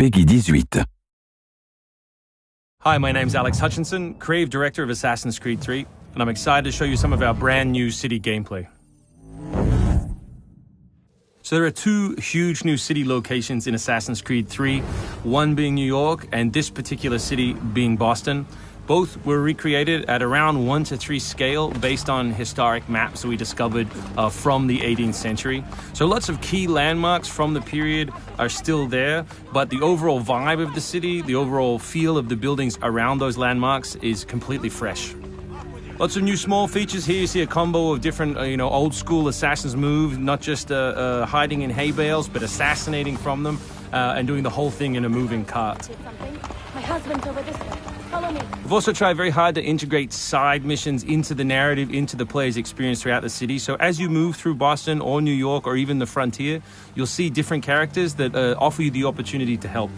Peggy 18. Hi, my name's Alex Hutchinson, Creative Director of Assassin's Creed 3, and I'm excited to show you some of our brand new city gameplay. So there are two huge new city locations in Assassin's Creed 3, one being New York and this particular city being Boston. Both were recreated at around 1:3 scale based on historic maps that we discovered from the 18th century. So lots of key landmarks from the period are still there, but the overall vibe of the city, the overall feel of the buildings around those landmarks is completely fresh. Lots of new small features here. You see a combo of different, old school assassin's moves, not just hiding in hay bales, but assassinating from them and doing the whole thing in a moving cart. My husband's over this way. Follow me. We've also tried very hard to integrate side missions into the narrative, into the player's experience throughout the city. So as you move through Boston or New York or even the frontier, you'll see different characters that offer you the opportunity to help.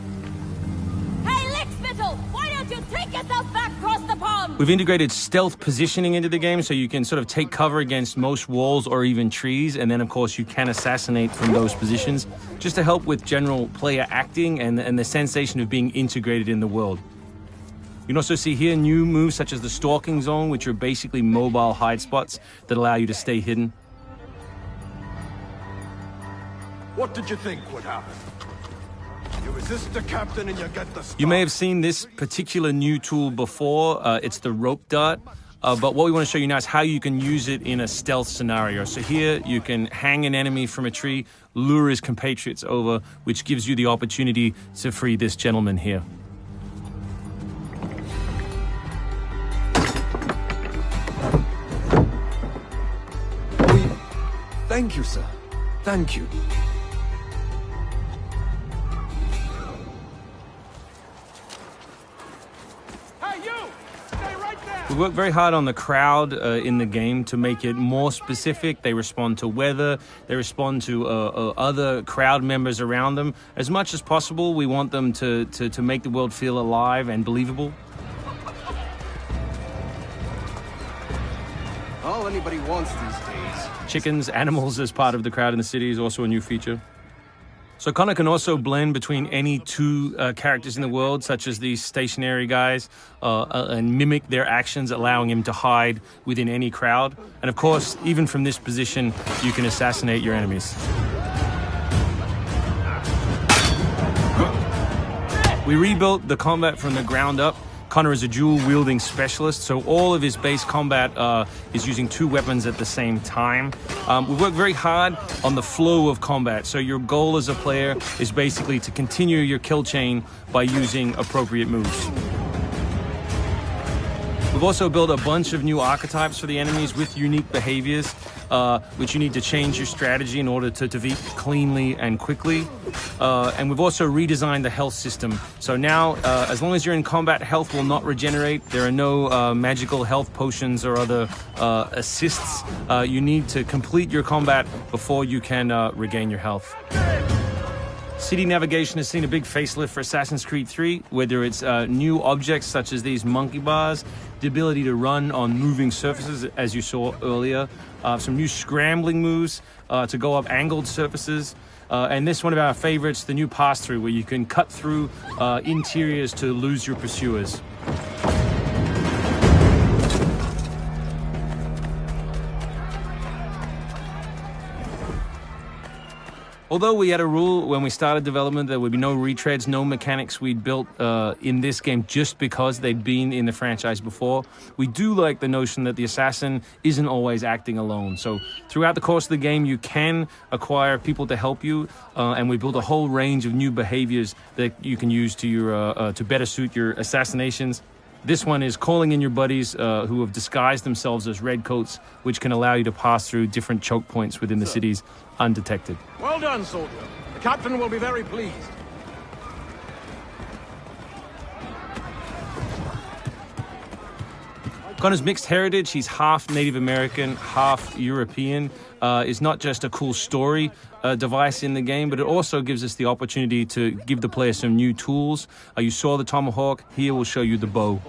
Hey, Lickspittle! Why don't you take yourself back across the pond? We've integrated stealth positioning into the game, so you can sort of take cover against most walls or even trees, and then of course you can assassinate from those positions, just to help with general player acting and the sensation of being integrated in the world. You can also see here new moves such as the stalking zone, which are basically mobile hide spots that allow you to stay hidden. What did you think would happen? You resist the captain and you get the star. You may have seen this particular new tool before. It's the rope dart. But what we want to show you now is how you can use it in a stealth scenario. So here you can hang an enemy from a tree, lure his compatriots over, which gives you the opportunity to free this gentleman here. Thank you, sir. Thank you. Hey, you! Stay right there! We work very hard on the crowd in the game to make it more specific. They respond to weather, they respond to other crowd members around them. As much as possible, we want them to make the world feel alive and believable. All anybody wants these days. Chickens, animals as part of the crowd in the city is also a new feature. So Connor can also blend between any two characters in the world, such as these stationary guys, and mimic their actions, allowing him to hide within any crowd. And of course, even from this position, you can assassinate your enemies. We rebuilt the combat from the ground up. Connor is a dual-wielding specialist, so all of his base combat is using two weapons at the same time. We work very hard on the flow of combat, so your goal as a player is basically to continue your kill chain by using appropriate moves. We've also built a bunch of new archetypes for the enemies with unique behaviors, which you need to change your strategy in order to defeat cleanly and quickly. And we've also redesigned the health system. So now, as long as you're in combat, health will not regenerate. There are no magical health potions or other assists. You need to complete your combat before you can regain your health. City navigation has seen a big facelift for Assassin's Creed 3, whether it's new objects such as these monkey bars, the ability to run on moving surfaces, as you saw earlier, some new scrambling moves to go up angled surfaces, and this one of our favorites, the new pass-through, where you can cut through interiors to lose your pursuers. Although we had a rule when we started development, there would be no retreads, no mechanics we'd built in this game just because they'd been in the franchise before, we do like the notion that the assassin isn't always acting alone. So throughout the course of the game, you can acquire people to help you, and we built a whole range of new behaviors that you can use to better suit your assassinations. This one is calling in your buddies who have disguised themselves as redcoats, which can allow you to pass through different choke points within the cities undetected. Well done, soldier. The captain will be very pleased. Connor's mixed heritage, he's half Native American, half European, is not just a cool story device in the game, but it also gives us the opportunity to give the player some new tools. You saw the tomahawk, here we'll show you the bow.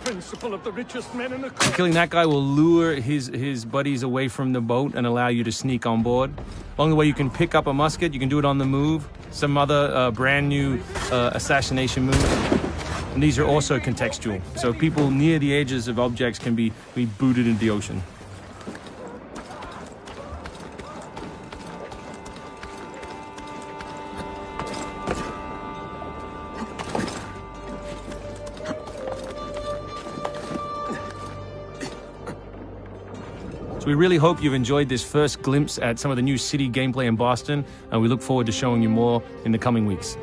Principle of the richest men in the country. Killing that guy will lure his buddies away from the boat and allow you to sneak on board. Along the way, you can pick up a musket. You can do it on the move. Some other brand new assassination moves. And these are also contextual. So people near the edges of objects can be booted into the ocean. We really hope you've enjoyed this first glimpse at some of the new city gameplay in Boston, and we look forward to showing you more in the coming weeks.